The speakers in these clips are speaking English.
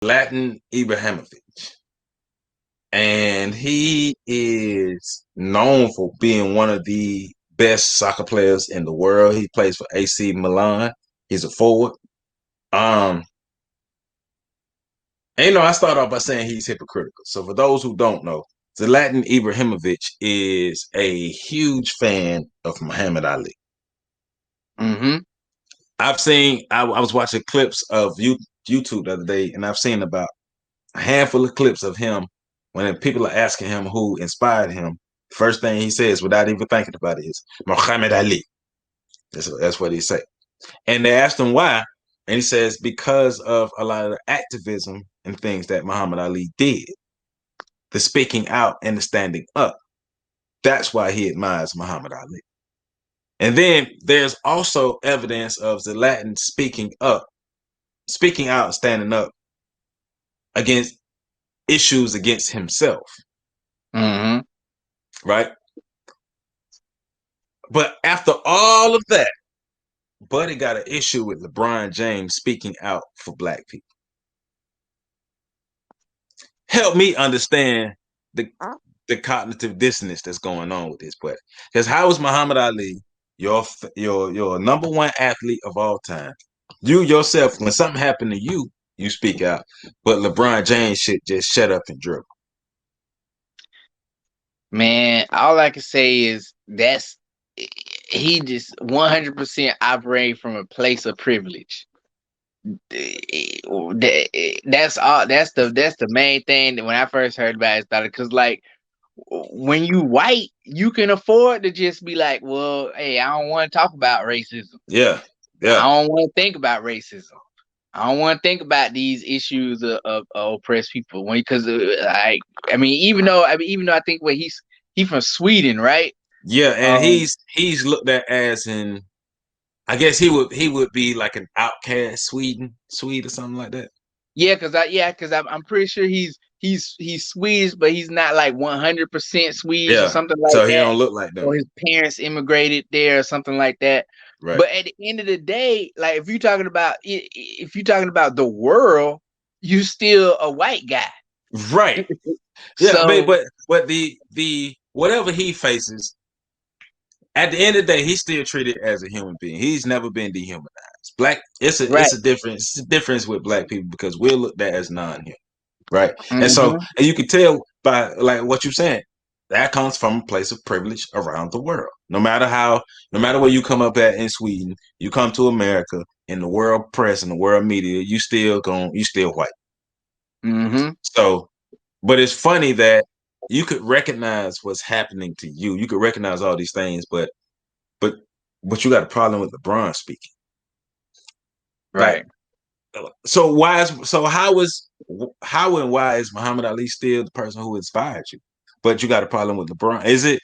Zlatan Ibrahimovic. And he is known for being one of the best soccer players in the world. He plays for AC Milan. He's a forward. Um, and I start off by saying he's hypocritical. So for those who don't know, Zlatan Ibrahimovic is a huge fan of Muhammad Ali. Mm-hmm. I was watching clips of YouTube the other day, and I've seen about a handful of clips of him when people are asking him who inspired him. First thing he says, without even thinking about it, is Muhammad Ali. That's what he said. And they asked him why, and he says because of a lot of the activism and things that Muhammad Ali did, the speaking out and the standing up. That's why he admires Muhammad Ali. And then there's also evidence of Zlatan speaking out, standing up against issues against himself. Mm-hmm. Right? But after all of that, Buddy got an issue with LeBron James speaking out for black people. Help me understand the cognitive dissonance that's going on with this, buddy. Because how is Muhammad Ali your number one athlete of all time? You yourself, when something happened to you, you speak out. But LeBron James should just shut up and dribble. Man, all I can say is he just 100% operating from a place of privilege. That's all. That's the main thing that when I first heard about it started, because like when you white, you can afford to just be like, well, hey, I don't want to talk about racism. Yeah. I don't want to think about racism. I don't want to think about these issues of oppressed people. Because I mean, even though I think he's from Sweden, right? Yeah, and he's looked at as in, I guess he would be like an outcast Swede or something like that. Yeah, because I'm pretty sure he's Swedish, but he's not like 100% Swedish or something like so that. He don't look like them. Or his parents immigrated there or something like that. Right. But at the end of the day, like if you're talking about the world, you still a white guy. Right. Yeah, so, but the whatever he faces, at the end of the day, he's still treated as a human being. He's never been dehumanized. Black, it's a difference with black people because we're looked at as non-human, right? Mm-hmm. And so, and you can tell by like what you're saying, that comes from a place of privilege around the world. No matter where you come up at in Sweden, you come to America, in the world press and the world media, you still white. Mm-hmm. So, but it's funny that you could recognize what's happening to you. You could recognize all these things, but you got a problem with LeBron speaking, right? Like, so how and why is Muhammad Ali still the person who inspired you? But you got a problem with LeBron? Is it?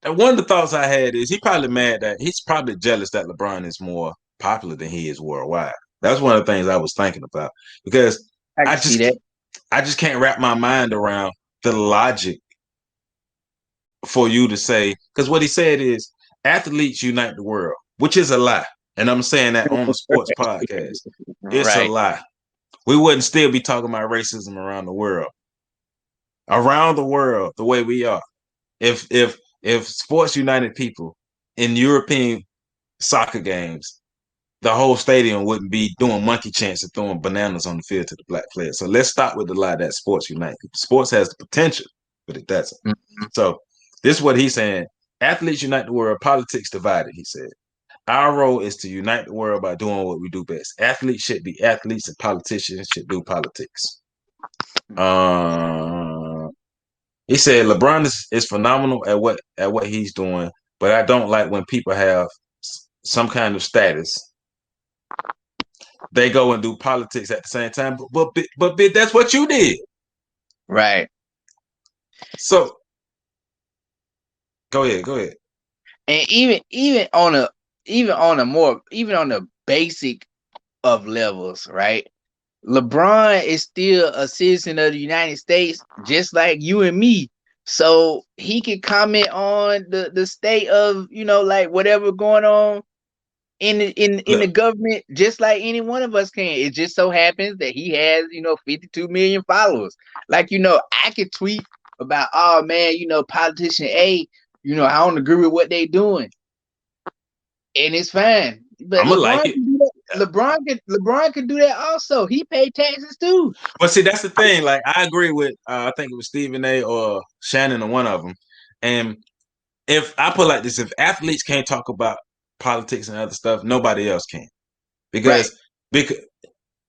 One of the thoughts I had is he's probably jealous that LeBron is more popular than he is worldwide. That's one of the things I was thinking about because I just can't wrap my mind around the logic for you to say, because what he said is athletes unite the world, which is a lie. And I'm saying that on the sports podcast. It's a lie. We wouldn't still be talking about racism around the world. Around the world, the way we are. If sports united people in European soccer games, the whole stadium wouldn't be doing monkey chants and throwing bananas on the field to the black players. So let's stop with the lie that sports unite people. Sports has the potential, but it doesn't. Mm-hmm. So this is what he's saying. Athletes unite the world, politics divided, he said. Our role is to unite the world by doing what we do best. Athletes should be athletes and politicians should do politics. He said LeBron is phenomenal at what he's doing, but I don't like when people have some kind of status. They go and do politics at the same time, but that's what you did, right? So go ahead. And even on the basic of levels, right? LeBron is still a citizen of the United States, just like you and me. So he can comment on the state of, like whatever going on in the Look, government, just like any one of us can. It just so happens that he has, 52 million followers. Like, I could tweet about, oh man, politician A, I don't agree with what they doing, and it's fine. But I'm gonna like LeBron it. can do that. LeBron can do that also. He paid taxes too. But see, that's the thing. Like, I agree with, I think it was Stephen A. or Shannon or one of them. And if I put it like this, if athletes can't talk about politics and other stuff, nobody else can. Right. Because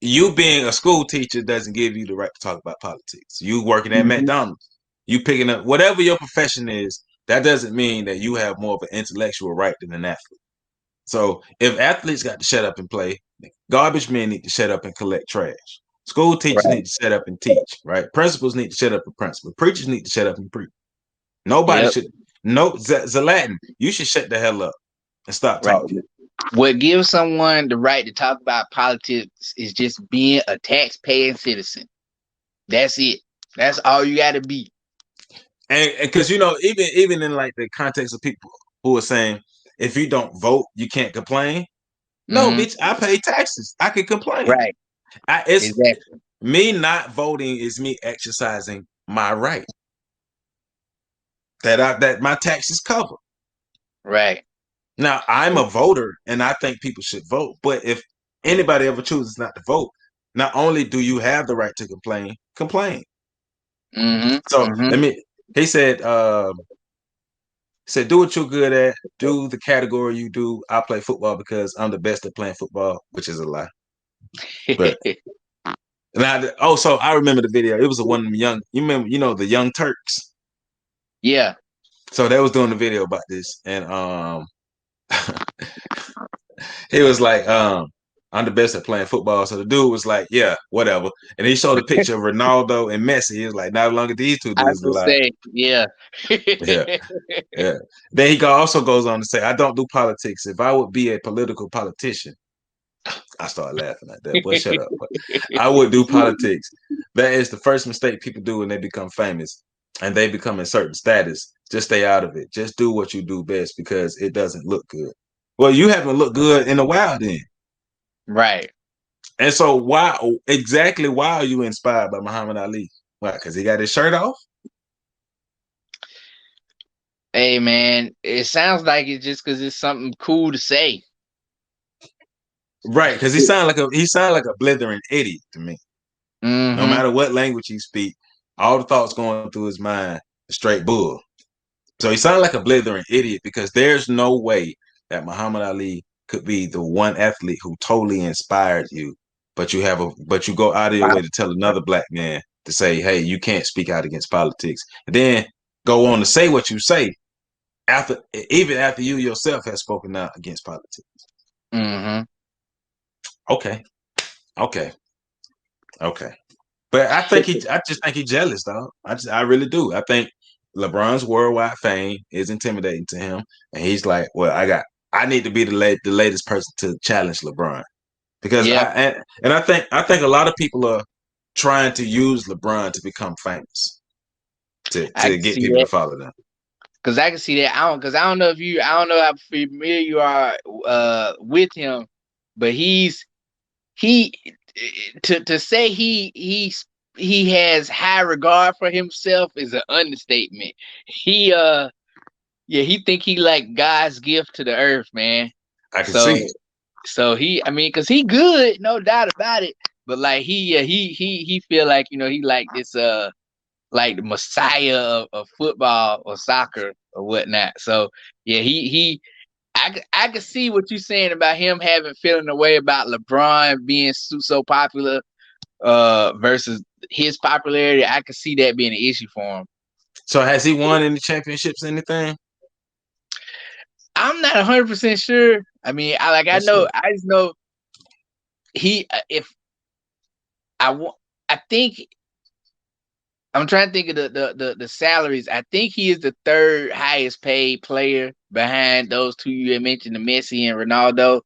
you being a school teacher doesn't give you the right to talk about politics. You working at Mm-hmm. McDonald's, you picking up whatever your profession is. That doesn't mean that you have more of an intellectual right than an athlete. So if athletes got to shut up and play, garbage men need to shut up and collect trash. School teachers Right. need to shut up and teach, right? Principals need to shut up and principal. Preachers need to shut up and preach. Nobody Yep. should. No, Zlatan, you should shut the hell up and stop Right. talking. What gives someone the right to talk about politics is just being a tax-paying citizen. That's it. That's all you got to be. And because even in like the context of people who are saying if you don't vote, you can't complain. No, Mm-hmm. bitch, I pay taxes. I can complain. Right. It's Exactly. me not voting is me exercising my right that my taxes cover. Right. Now I'm a voter, and I think people should vote. But if anybody ever chooses not to vote, not only do you have the right to complain, complain. Mm-hmm. So Mm-hmm. he said, do what you're good at. Do the category you do. I play football because I'm the best at playing football, which is a lie. But so I remember the video. It was one of them young. You remember, the Young Turks. Yeah. So they was doing the video about this, and he was like, I'm the best at playing football. So the dude was like, yeah, whatever. And he showed a picture of Ronaldo and Messi. He was like, not longer these two I dudes would alive. say, yeah. Yeah. Yeah. Then he also goes on to say, I don't do politics. If I would be a political politician, I started laughing at that. Boy, shut up. But I would do politics. That is the first mistake people do when they become famous and they become in certain status. Just stay out of it. Just do what you do best because it doesn't look good. Well, you haven't looked good in a while then. Right. And so why are you inspired by Muhammad Ali? Why? Because he got his shirt off? Hey man, it sounds like it's just because it's something cool to say. Right, because he sounded like a blithering idiot to me. No Mm-hmm. matter what language he speak, all the thoughts going through his mind, straight bull. So he sounded like a blithering idiot because there's no way that Muhammad Ali could be the one athlete who totally inspired you, but you go out of your way to tell another black man to say, hey, you can't speak out against politics. And then go on to say what you say even after you yourself has spoken out against politics. Mm-hmm. Okay. Okay. Okay. But I just think he's jealous, though. I really do. I think LeBron's worldwide fame is intimidating to him, and he's like, "Well, I need to be the latest person to challenge LeBron because Yeah. I think a lot of people are trying to use LeBron to become famous I to can get see people to that. follow them." Cause I can see that. I don't know how familiar you are with him, but he to say he has high regard for himself is an understatement. He he think he like God's gift to the earth, man. I can So see. I mean, cause he good, no doubt about it. But like he feel like he like this like the messiah of football or soccer or whatnot. So yeah, I could see what you're saying about him having feeling a way about LeBron being so popular versus his popularity. I could see that being an issue for him. So has he won any championships? Anything? I'm not 100% sure. I mean, I Let's see. just know he if I want I think I'm trying to think of the salaries. I think he is the third highest paid player behind those two you had mentioned, the Messi and Ronaldo.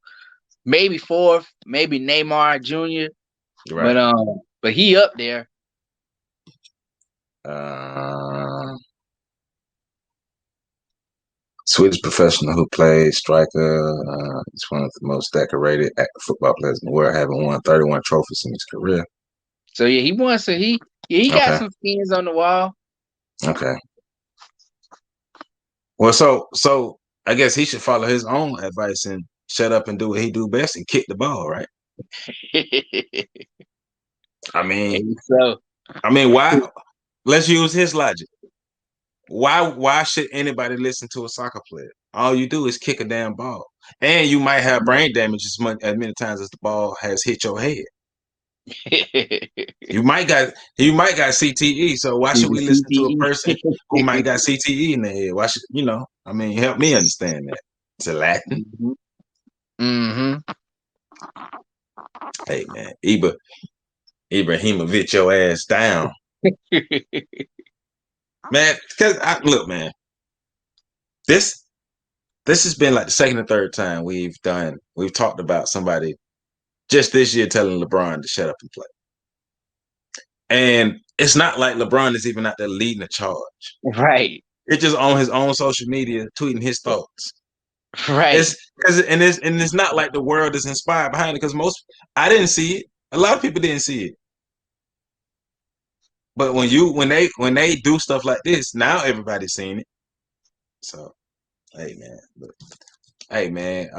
Maybe fourth, maybe Neymar Jr. Right. But he up there. Uh, Swedish professional who plays striker. He's one of the most decorated football players in the world, having won 31 trophies in his career. So yeah, he won. So he got Okay. some skins on the wall. Okay. Well, so I guess he should follow his own advice and shut up and do what he do best and kick the ball, right? I mean, So why? Let's use his logic. Why should anybody listen to a soccer player? All you do is kick a damn ball, and you might have brain damage as many times as the ball has hit your head. You might got CTE. So why should we listen to a person who might got CTE in the head? Why should help me understand that. Zlatan. Mm-hmm. Hey man, Ibrahimovic your ass down. Man, because look, man, this has been like the second or third time we've talked about somebody just this year telling LeBron to shut up and play. And it's not like LeBron is even out there leading the charge. Right. It's just on his own social media, tweeting his thoughts. Right. It's not like the world is inspired behind it, because I didn't see it. A lot of people didn't see it. But when they do stuff like this, now everybody's seen it. So, hey man,